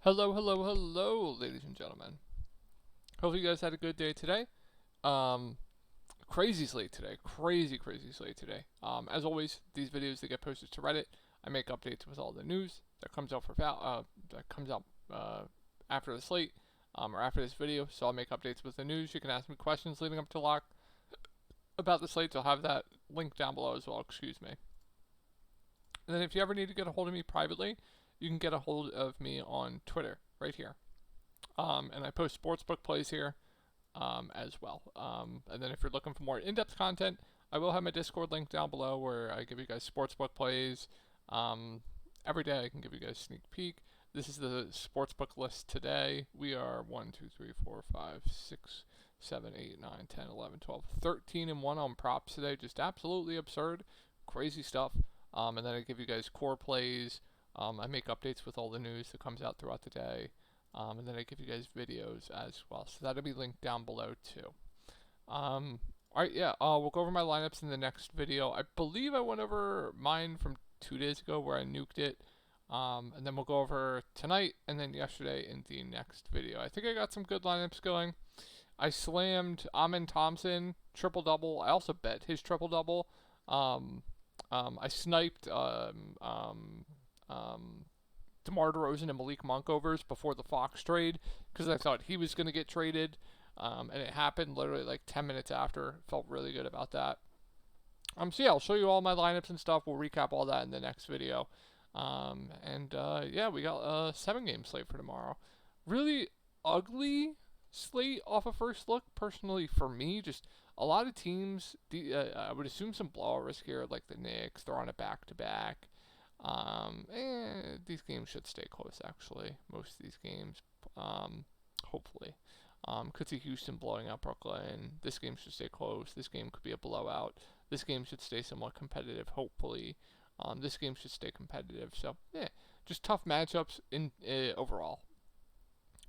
Hello, hello, hello, ladies and gentlemen. Hopefully you guys had a good day today. Um, Crazy slate today. Crazy slate today. As always, these videos that get posted to Reddit, I make updates with all the news that comes out after the slate, or after this video. So I'll make updates with the news. You can ask me questions leading up to lock about the slates. I'll have that link down below as well. Excuse me. And then if you ever need to get a hold of me privately, you can get a hold of me on Twitter right here. And I post sportsbook plays here as well. And then if you're looking for more in-depth content, I will have my Discord link down below where I give you guys sportsbook plays. Every day I can give you guys a sneak peek. This is the sportsbook list today. We are 1, 2, 3, 4, 5, 6, 7, 8, 9, 10, 11, 12, 13 and 1 on props today. Just absolutely absurd, crazy stuff. And then I give you guys core plays. I make updates with all the news that comes out throughout the day. And then I give you guys videos as well. So that'll be linked down below too. Alright, yeah, we'll go over my lineups in the next video. I believe I went over mine from 2 days ago where I nuked it. And then we'll go over tonight and then yesterday in the next video. I think I got some good lineups going. I slammed Amin Thompson, triple-double. I also bet his triple-double. I sniped DeMar DeRozan and Malik Monk overs before the Fox trade because I thought he was going to get traded, and it happened literally like 10 minutes after. Felt really good about that. So yeah, I'll show you all my lineups and stuff. We'll recap all that in the next video. Yeah, we got a 7-game slate for tomorrow. Really ugly slate off a first look, personally for me. Just a lot of teams. I would assume some blowout risk here, like the Knicks. They're on a back-to-back. These games should stay close, actually. Most of these games, hopefully. Could see Houston blowing out Brooklyn. This game should stay close. This game could be a blowout. This game should stay somewhat competitive, hopefully. This game should stay competitive. So, yeah, just tough matchups in overall.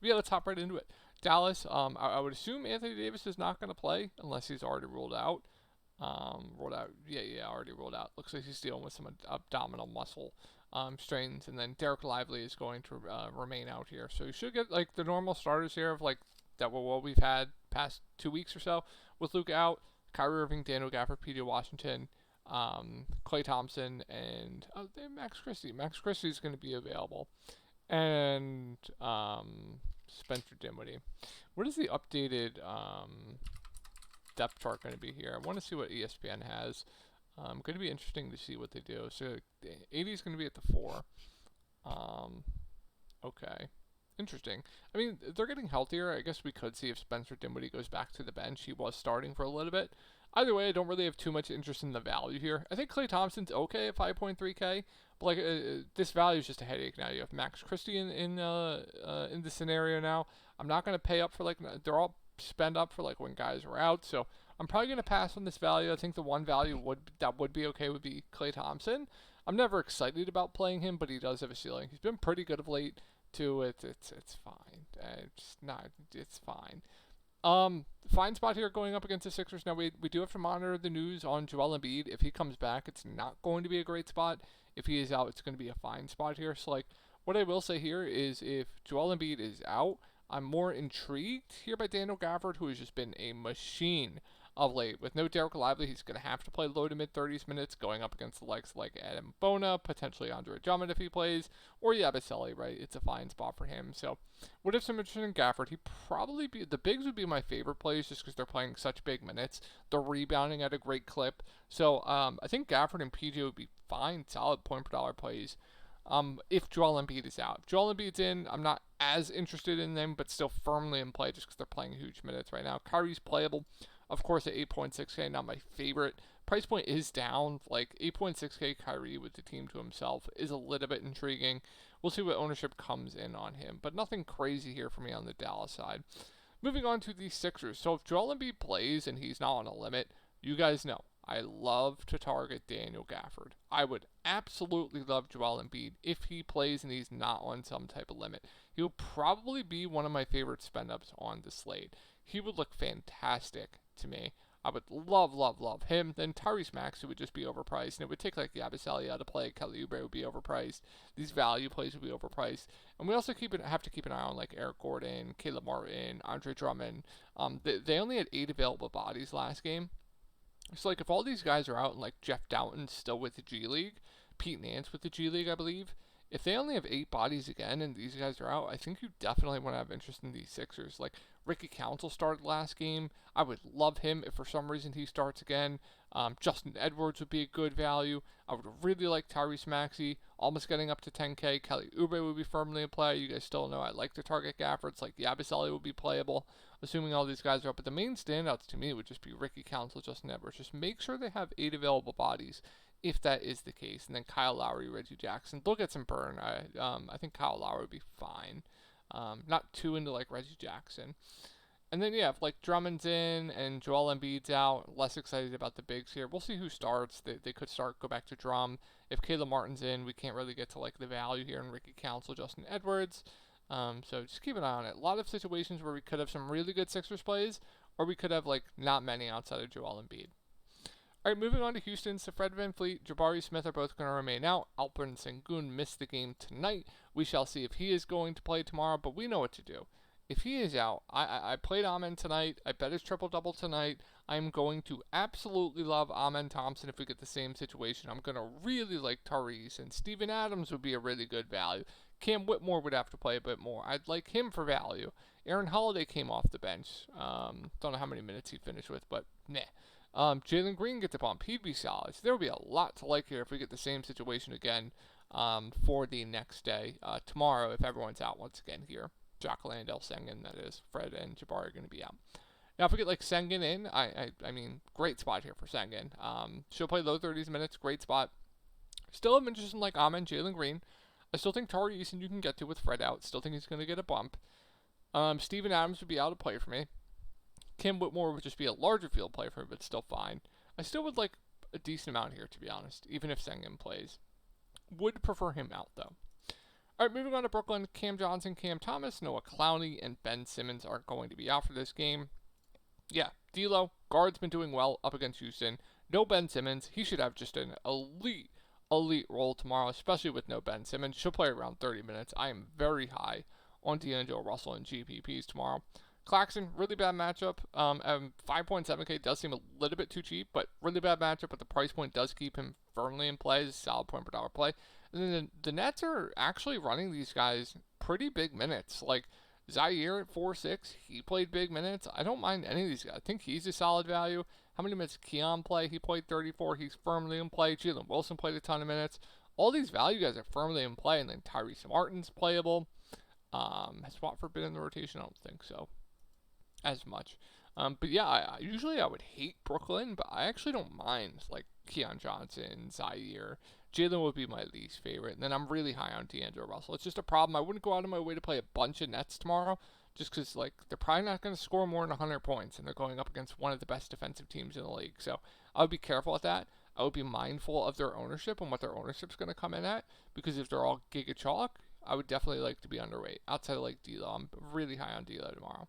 Yeah, let's hop right into it. Dallas, I would assume Anthony Davis is not going to play unless he's already ruled out. Already ruled out. Looks like he's dealing with some abdominal muscle strains, and then Derek Lively is going to remain out here. So you should get like the normal starters here of like that what we've had past 2 weeks or so with Luka out, Kyrie Irving, Daniel Gafford, P.J. Washington, Klay Thompson, and Max Christie. Max Christie is going to be available, and Spencer Dinwiddie. What is the updated depth chart going to be here? I want to see what ESPN has. Going to be interesting to see what they do. So 80 is going to be at the 4. Okay. Interesting. I mean, they're getting healthier. I guess we could see if Spencer Dinwiddie goes back to the bench. He was starting for a little bit. Either way, I don't really have too much interest in the value here. I think Klay Thompson's okay at 5.3K, but like this value is just a headache now. You have Max Christie in the scenario now. I'm not going to pay up for like they're all spend up for like when guys are out, so I'm probably going to pass on this value. I think the one value that would be okay would be Klay Thompson. I'm never excited about playing him, but he does have a ceiling. He's been pretty good of late too. It's fine. It's fine. Fine spot here going up against the Sixers. Now we do have to monitor the news on Joel Embiid. If he comes back, it's not going to be a great spot. If he is out, it's going to be a fine spot here. So like what I will say here is if Joel Embiid is out, I'm more intrigued here by Daniel Gafford, who has just been a machine of late. With no Derek Lively, he's going to have to play low to mid 30s minutes, going up against the likes like Adam Bona, potentially Andre Drummond if he plays, or Yabusele, right? It's a fine spot for him. So, what if some interest in Gafford? He probably be the bigs would be my favorite plays just because they're playing such big minutes. They're rebounding at a great clip. So, I think Gafford and PJ would be fine, solid point per dollar plays. If Joel Embiid is out. If Joel Embiid's in, I'm not as interested in them, but still firmly in play just because they're playing huge minutes right now. Kyrie's playable, of course, at 8.6K, not my favorite. Price point is down, like 8.6K Kyrie with the team to himself is a little bit intriguing. We'll see what ownership comes in on him, but nothing crazy here for me on the Dallas side. Moving on to the Sixers. So if Joel Embiid plays and he's not on a limit, you guys know I love to target Daniel Gafford. I would absolutely love Joel Embiid if he plays and he's not on some type of limit. He'll probably be one of my favorite spend ups on the slate. He would look fantastic to me. I would love him. Then Tyrese Maxey would just be overpriced, and it would take like Yabusele out of play. Kelly Oubre would be overpriced. These value plays would be overpriced, and we also have to keep an eye on like Eric Gordon, Caleb Martin, Andre Drummond. They only had 8 available bodies last game. So like if all these guys are out and like Jeff Doughton's still with the G League, Pete Nance with the G League, I believe. If they only have 8 bodies again and these guys are out, I think you definitely want to have interest in these Sixers. Like Ricky Council started last game. I would love him if for some reason he starts again. Justin Edwards would be a good value. I would really like Tyrese Maxey, almost getting up to 10K. Kelly Oubre would be firmly in play. You guys still know I like to target Gaffords. Like Yabusele would be playable, assuming all these guys are up. But the main standouts to me would just be Ricky Council, Justin Edwards. Just make sure they have 8 available bodies if that is the case. And then Kyle Lowry, Reggie Jackson. They'll get some burn. I think Kyle Lowry would be fine. Not too into like Reggie Jackson. And then, yeah, if like Drummond's in and Joel Embiid's out, less excited about the bigs here. We'll see who starts. They could go back to Drum. If Caleb Martin's in, we can't really get to like the value here in Ricky Council, Justin Edwards. So just keep an eye on it. A lot of situations where we could have some really good Sixers plays, or we could have like not many outside of Joel Embiid. All right, moving on to Houston. So Fred VanVleet, Jabari Smith are both going to remain out. Alperen Sengun missed the game tonight. We shall see if he is going to play tomorrow, but we know what to do. If he is out, I played Amen tonight. I bet his triple-double tonight. I'm going to absolutely love Amen Thompson if we get the same situation. I'm going to really like Tyrese, and Steven Adams would be a really good value. Cam Whitmore would have to play a bit more. I'd like him for value. Aaron Holiday came off the bench. Don't know how many minutes he finished with, but meh. Jalen Green gets a bump. He'd be solid. So there will be a lot to like here if we get the same situation again for the next day. Tomorrow, if everyone's out once again here. Jock Landale, Sengun, that is. Fred and Jabari are going to be out. Now, if we get like Sengun in, I mean, great spot here for Sengun. She'll play low 30s minutes, great spot. Still am interested in like Amen, Jalen Green. I still think Tari Eason you can get to with Fred out. Still think he's going to get a bump. Steven Adams would be out of play for me. Kim Whitmore would just be a larger field play for me, but still fine. I still would like a decent amount here, to be honest, even if Sengun plays. Would prefer him out, though. All right, moving on to Brooklyn. Cam Johnson, Cam Thomas, Noah Clowney, and Ben Simmons are going to be out for this game. Yeah, D'Lo, guard's been doing well up against Houston. No Ben Simmons. He should have just an elite role tomorrow, especially with no Ben Simmons. She'll play around 30 minutes. I am very high on D'Angelo Russell and GPPs tomorrow. Claxton, really bad matchup. 5.7K does seem a little bit too cheap, but really bad matchup, but the price point does keep him firmly in play. It's a solid point per dollar play. And then the Nets are actually running these guys pretty big minutes. Like Zaire at 4-6, he played big minutes. I don't mind any of these guys. I think he's a solid value. How many minutes did Keon play? He played 34. He's firmly in play. Jalen Wilson played a ton of minutes. All these value guys are firmly in play. And then Tyrese Martin's playable. Has Watford been in the rotation? I don't think so as much. But yeah, usually I would hate Brooklyn, but I actually don't mind like Keon Johnson, Zaire. Jalen would be my least favorite. And then I'm really high on D'Angelo Russell. It's just a problem. I wouldn't go out of my way to play a bunch of Nets tomorrow just because like they're probably not going to score more than 100 points, and they're going up against one of the best defensive teams in the league. So I would be careful with that. I would be mindful of their ownership and what their ownership's going to come in at, because if they're all giga chalk, I would definitely like to be underweight. Outside of like D'Lo, I'm really high on D'Lo tomorrow.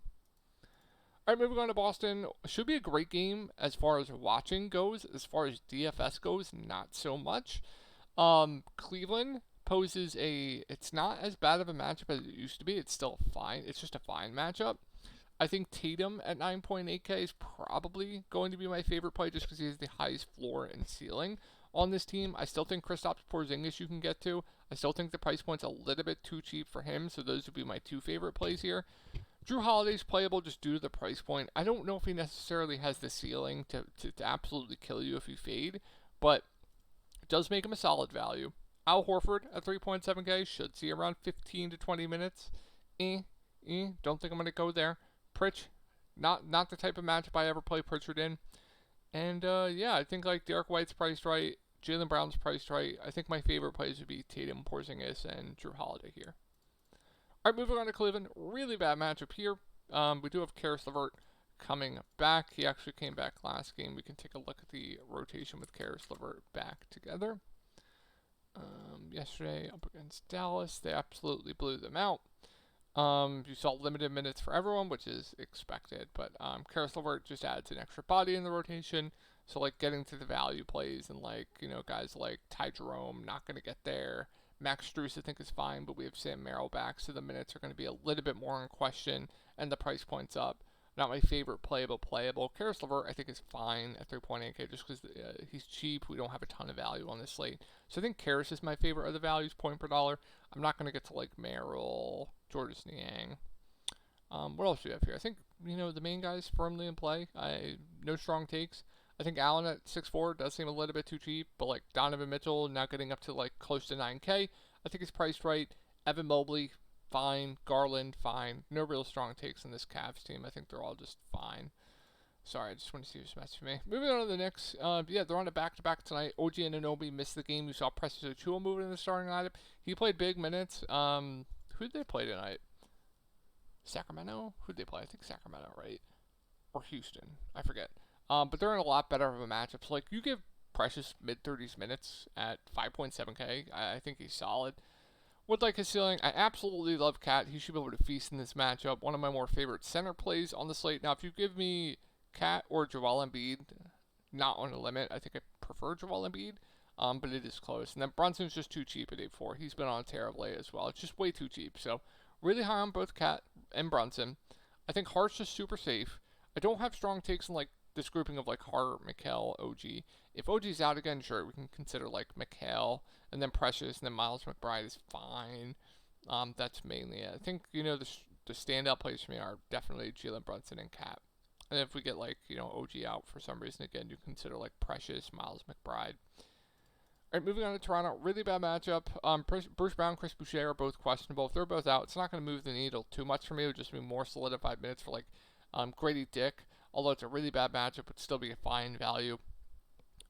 All right, moving on to Boston. Should be a great game as far as watching goes. As far as DFS goes, not so much. Cleveland poses it's not as bad of a matchup as it used to be. It's still fine. It's just a fine matchup. I think Tatum at 9.8K is probably going to be my favorite play just because he has the highest floor and ceiling on this team. I still think Kristaps Porzingis you can get to. I still think the price point's a little bit too cheap for him, so those would be my 2 favorite plays here. Drew Holiday's playable just due to the price point. I don't know if he necessarily has the ceiling to absolutely kill you if you fade, but it does make him a solid value. Al Horford at 3.7K should see around 15 to 20 minutes. Don't think I'm going to go there. Pritch, not the type of matchup I ever play Pritchard in. And yeah, I think like Derek White's priced right, Jaylen Brown's priced right. I think my favorite plays would be Tatum, Porzingis, and Drew Holiday here. All right, moving on to Cleveland. Really bad matchup here. We do have Karis LeVert coming back. He actually came back last game. We can take a look at the rotation with Karis LeVert back together. Yesterday up against Dallas, they absolutely blew them out. You saw limited minutes for everyone, which is expected, but Karis LeVert just adds an extra body in the rotation. So like getting to the value plays and like guys like Ty Jerome not going to get there. Max Strus I think is fine, but we have Sam Merrill back, so the minutes are going to be a little bit more in question, and the price point's up. Not my favorite playable. Karis LeVert I think is fine at 3.8K just because he's cheap. We don't have a ton of value on this slate, so I think Karis is my favorite of the values point per dollar. I'm not going to get to like Merrill, Georges Niang. What else do we have here? I think the main guys firmly in play. No strong takes. I think Allen at 6'4" does seem a little bit too cheap, but like Donovan Mitchell now getting up to like close to 9K, I think it's priced right. Evan Mobley, fine. Garland, fine. No real strong takes in this Cavs team. I think they're all just fine. Sorry, I just want to see who's matched for me. Moving on to the Knicks. Yeah, they're on a back-to-back tonight. OG Anunoby missed the game. You saw Precious Achiuwa moving in the starting lineup. He played big minutes. Who did they play tonight? Sacramento? Who did they play? I think Sacramento, right? Or Houston. I forget. But they're in a lot better of a matchup. So, like, you give Precious mid-30s minutes at 5.7K. I think he's solid. Would like his ceiling. I absolutely love Cat. He should be able to feast in this matchup. One of my more favorite center plays on the slate. Now, if you give me Cat or Joel Embiid, not on a limit. I think I prefer Joel Embiid, but it is close. And then Brunson's just too cheap at 8.4. He's been on a tear of late as well. It's just way too cheap. So really high on both Cat and Brunson. I think Hart's just super safe. I don't have strong takes in like this grouping of like Hart, Mikal, OG. If OG's out again, sure, we can consider like Mikal and then Precious and then Miles McBride is fine. That's mainly it. I think the standout plays for me are definitely Jalen Brunson and Cat. And if we get like OG out for some reason again, you consider like Precious, Miles McBride. All right, moving on to Toronto. Really bad matchup. Bruce Brown, Chris Boucher are both questionable. If they're both out, it's not going to move the needle too much for me. It would just be more solidified minutes for like Grady Dick. Although it's a really bad matchup, would still be a fine value.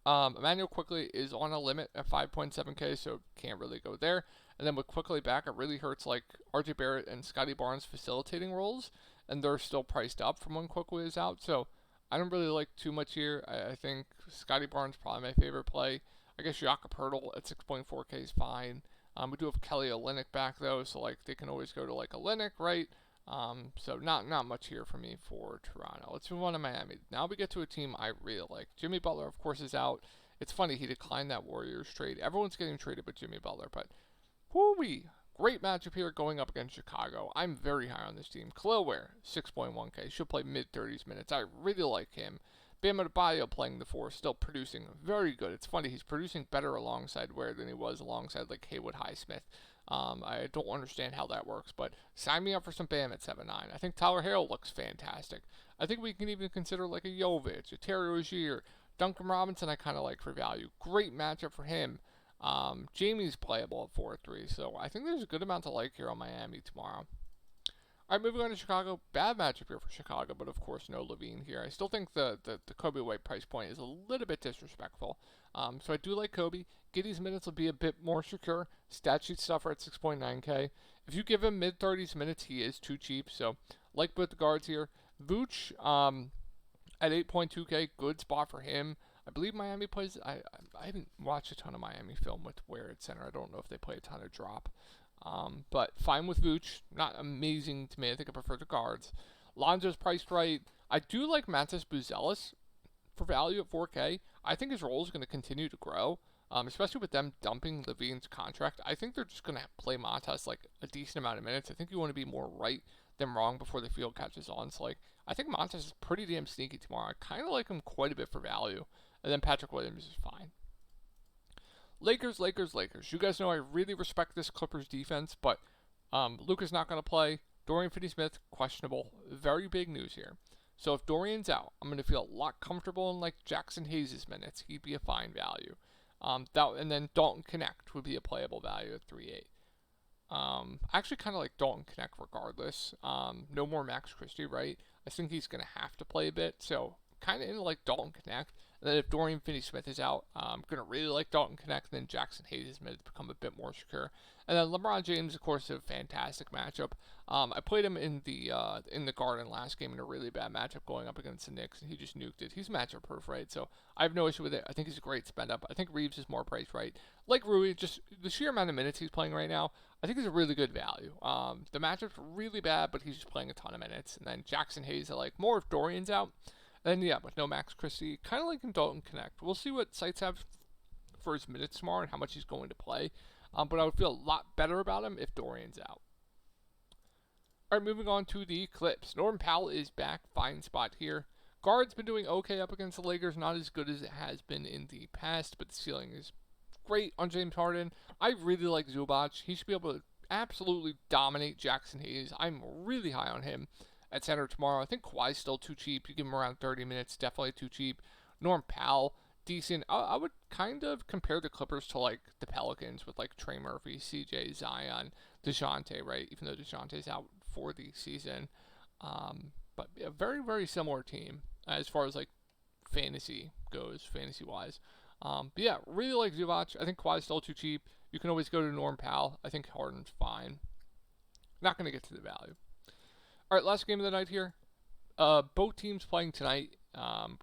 Emmanuel Quickly is on a limit at 5.7K, so can't really go there. And then with Quickly back, it really hurts like RJ Barrett and Scotty Barnes facilitating roles, and they're still priced up from when Quickly is out. So I don't really like too much here. I think Scotty Barnes probably my favorite play. I guess Jakob Poeltl at 6.4K is fine. We do have Kelly Olynyk back though, so like they can always go to like Olynyk, right? So not much here for me for Toronto. Let's move on to Miami. Now we get to a team I really like. Jimmy Butler, of course, is out. It's funny, he declined that Warriors trade. Everyone's getting traded but Jimmy Butler, but whoo-wee. Great matchup here going up against Chicago. I'm very high on this team. Khalil Ware, 6.1K. Should play mid-30s minutes. I really like him. Bam Adebayo playing the 4, still producing very good. It's funny, he's producing better alongside Ware than he was alongside like Haywood Highsmith. I don't understand how that works, but sign me up for some Bam at 7.9. I think Tyler Harrell looks fantastic. I think we can even consider like a Jovic, a Terry Rozier, Duncan Robinson I kind of like for value. Great matchup for him. Jamie's playable at 4.3, so I think there's a good amount to like here on Miami tomorrow. All right, moving on to Chicago. Bad matchup here for Chicago, but of course no Levine here. I still think the Kobe White price point is a little bit disrespectful. So I do like Kobe. Giddey's minutes will be a bit more secure. Stat sheet stuffer at 6.9K. If you give him mid-30s minutes, he is too cheap. So like both the guards here. Vooch at 8.2K, good spot for him. I believe Miami plays. I haven't watched a ton of Miami film with Ware at center. I don't know if they play a ton of drop. But fine with Vooch. Not amazing to me. I think I prefer the guards. Lonzo's priced right. I do like Matas Buzelis for value at 4K. I think his role is going to continue to grow, especially with them dumping Levine's contract. I think they're just going to play Matas like a decent amount of minutes. I think you want to be more right than wrong before the field catches on. So like, I think Matas is pretty damn sneaky tomorrow. I kind of like him quite a bit for value. And then Patrick Williams is fine. Lakers. You guys know I really respect this Clippers defense, but Luka's not going to play. Dorian Finney-Smith, questionable. Very big news here. So if Dorian's out, I'm going to feel a lot comfortable in like Jackson Hayes' minutes. He'd be a fine value. And then Dalton Connect would be a playable value at 3.8. I actually kind of like Dalton Connect regardless. No more Max Christie, right? I think he's going to have to play a bit, so kind of into like Dalton Connect. And then if Dorian Finney-Smith is out, I'm going to really like Dalton Connect. And then Jackson Hayes' minutes become a bit more secure. And then LeBron James, of course, is a fantastic matchup. I played him in the Garden last game in a really bad matchup going up against the Knicks, and he just nuked it. He's matchup proof, right? So I have no issue with it. I think he's a great spend up. I think Reeves is more priced right. Like Rui, just the sheer amount of minutes he's playing right now, I think he's a really good value. The matchup's really bad, but he's just playing a ton of minutes. And then Jackson Hayes, I like more if Dorian's out. And yeah, with no Max Christie, kind of like in Dalton Connect. We'll see what sites have for his minutes tomorrow and how much he's going to play. But I would feel a lot better about him if Dorian's out. All right, moving on to the Clips. Norman Powell is back. Fine spot here. Guard's been doing okay up against the Lakers. Not as good as it has been in the past, but the ceiling is great on James Harden. I really like Zubac. He should be able to absolutely dominate Jackson Hayes. I'm really high on him at center tomorrow. I think Kawhi's still too cheap. You give him around 30 minutes, definitely too cheap. Norm Powell, decent. I would kind of compare the Clippers to like the Pelicans with like Trey Murphy, CJ, Zion, DeJounte, right? Even though DeJounte's out for the season. But a very, very similar team as far as like fantasy goes, fantasy-wise. But yeah, really like Zubac. I think Kawhi's still too cheap. You can always go to Norm Powell. I think Harden's fine. Not going to get to the value. All right, last game of the night here. Both teams playing tonight.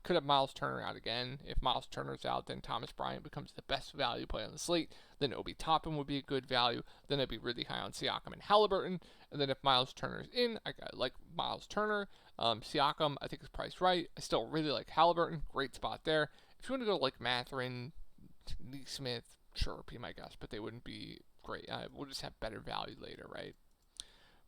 Could have Miles Turner out again. If Miles Turner's out, then Thomas Bryant becomes the best value play on the slate. Then Obi Toppin would be a good value. Then I'd be really high on Siakam and Halliburton. And then if Miles Turner's in, I like Miles Turner. Siakam, I think is priced right. I still really like Halliburton. Great spot there. If you want to go like Mathurin, Neesmith, sure, be my guess, but they wouldn't be great. We'll just have better value later, right?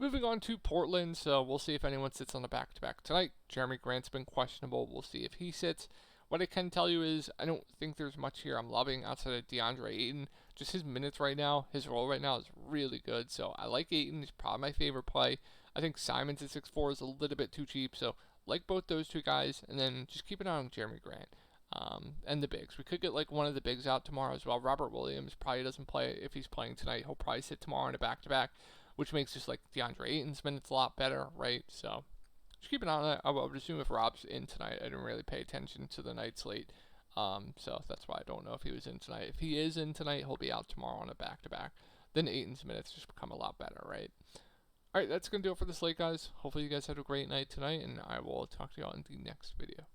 Moving on to Portland, so we'll see if anyone sits on the back-to-back tonight. Jeremy Grant's been questionable. We'll see if he sits. What I can tell you is I don't think there's much here I'm loving outside of DeAndre Ayton. Just his minutes right now, his role right now is really good, so I like Ayton. He's probably my favorite play. I think Simons at 6'4" is a little bit too cheap, so like both those two guys, and then just keep an eye on Jeremy Grant. And the bigs. We could get like one of the bigs out tomorrow as well. Robert Williams probably doesn't play. If he's playing tonight, he'll probably sit tomorrow in a back-to-back, which makes just like DeAndre Ayton's minutes a lot better, right? So just keep an eye on that. I would assume if Rob's in tonight, I didn't really pay attention to the night slate. So that's why I don't know if he was in tonight. If he is in tonight, he'll be out tomorrow on a back-to-back. Then Ayton's minutes just become a lot better, right? All right, that's going to do it for the slate, guys. Hopefully you guys had a great night tonight, and I will talk to you all in the next video.